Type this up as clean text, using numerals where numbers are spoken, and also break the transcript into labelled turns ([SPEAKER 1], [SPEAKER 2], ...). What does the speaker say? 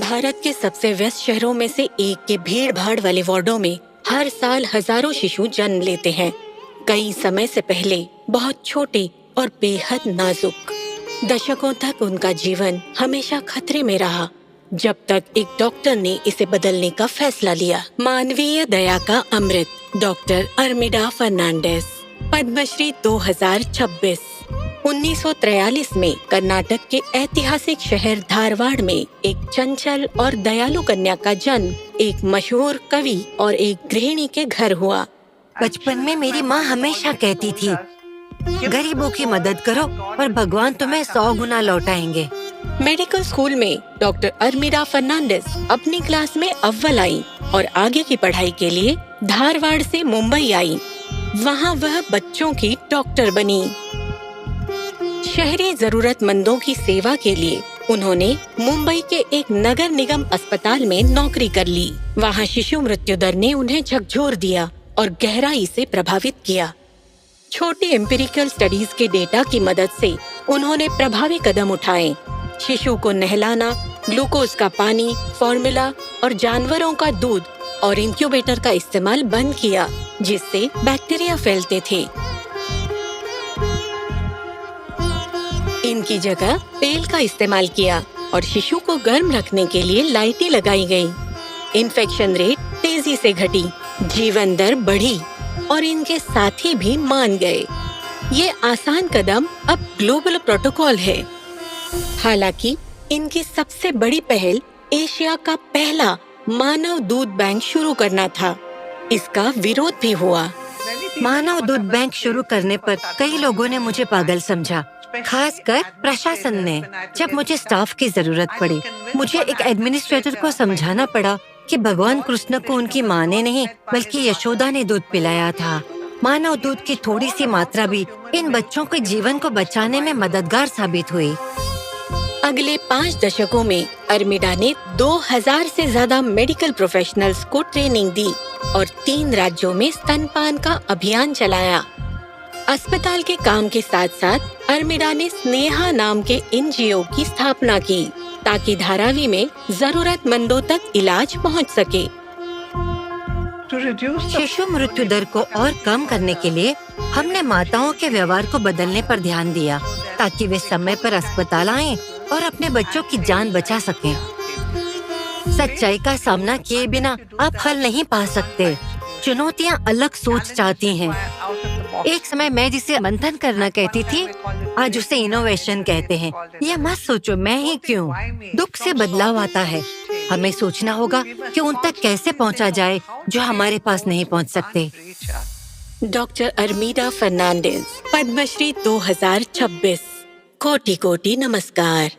[SPEAKER 1] भारत के सबसे व्यस्त शहरों में से एक के भीड़-भाड़ वाले वार्डों में हर साल हजारों शिशु जन्म लेते हैं। कई समय से पहले बहुत छोटे और बेहद नाजुक। दशकों तक उनका जीवन हमेशा खतरे में रहा, जब तक एक डॉक्टर ने इसे बदलने का फैसला लिया। मानवीय दया का अमृत, डॉक्टर अर्मिडा फर्नांडिस। पद्मश्री 2026। 1943 में कर्नाटक के ऐतिहासिक शहर धारवाड़ में एक चंचल और दयालु कन्या का जन्म एक मशहूर कवि और एक गृहिणी के घर हुआ।
[SPEAKER 2] बचपन में मेरी माँ हमेशा कहती थी, गरीबों की मदद करो और भगवान तुम्हें 100 गुना लौटाएंगे।
[SPEAKER 1] मेडिकल स्कूल में डॉक्टर अर्मिडा फर्नांडिस अपनी क्लास में अव्वल आई और आगे की पढ़ाई के लिए धारवाड़ से मुंबई आई। वहाँ वह बच्चों की डॉक्टर बनी। शहरी जरूरतमंदों की सेवा के लिए उन्होंने मुंबई के एक नगर निगम अस्पताल में नौकरी कर ली। वहाँ शिशु मृत्यु दर ने उन्हें झकझोर दिया और गहराई से प्रभावित किया। छोटी एम्पिरिकल स्टडीज के डेटा की मदद से उन्होंने प्रभावी कदम उठाए। शिशु को नहलाना, ग्लूकोज का पानी, फॉर्मूला और जानवरों का दूध और इंक्यूबेटर का इस्तेमाल बंद किया, जिससे बैक्टीरिया फैलते थे। इनकी जगह तेल का इस्तेमाल किया और शिशु को गर्म रखने के लिए लाइटें लगाई गई। इन्फेक्शन रेट तेजी से घटी, जीवन दर बढ़ी और इनके साथी भी मान गए। ये आसान कदम अब ग्लोबल प्रोटोकॉल है। हालांकि इनकी सबसे बड़ी पहल एशिया का पहला मानव दूध बैंक शुरू करना था। इसका विरोध भी हुआ।
[SPEAKER 2] मानव दूध बैंक शुरू करने पर कई लोगों ने मुझे पागल समझा, खासकर प्रशासन ने। जब मुझे स्टाफ की जरूरत पड़ी, मुझे एक एडमिनिस्ट्रेटर को समझाना पड़ा कि भगवान कृष्ण को उनकी माँ ने नहीं बल्कि यशोदा ने दूध पिलाया था। मानव दूध की थोड़ी सी मात्रा भी इन बच्चों के जीवन को बचाने में मददगार साबित हुई।
[SPEAKER 1] अगले 5 दशकों में अर्मिडा ने 2000 से ज्यादा मेडिकल प्रोफेशनल्स को ट्रेनिंग दी और 3 राज्यों में स्तनपान का अभियान चलाया। अस्पताल के काम के साथ साथ अर्मिडा ने स्नेहा नाम के एनजीओ की स्थापना की, ताकि धारावी में जरूरतमंदों तक इलाज पहुंच सके।
[SPEAKER 2] शिशु मृत्यु दर को और कम करने के लिए हमने माताओं के व्यवहार को बदलने पर ध्यान दिया, ताकि वे समय पर अस्पताल आएं और अपने बच्चों की जान बचा सकें। सच्चाई का सामना किए बिना आप हल नहीं पा सकते। चुनौतियाँ अलग सोच चाहती हैं। एक समय मैं जिसे मंथन करना कहती थी, आज उसे इनोवेशन कहते हैं। ये मत सोचो मैं ही क्यों। दुख से बदलाव आता है। हमें सोचना होगा कि उन तक कैसे पहुंचा जाए जो हमारे पास नहीं पहुंच सकते।
[SPEAKER 1] डॉक्टर अर्मिडा फर्नांडिस, पद्मश्री 2026। कोटि कोटि नमस्कार।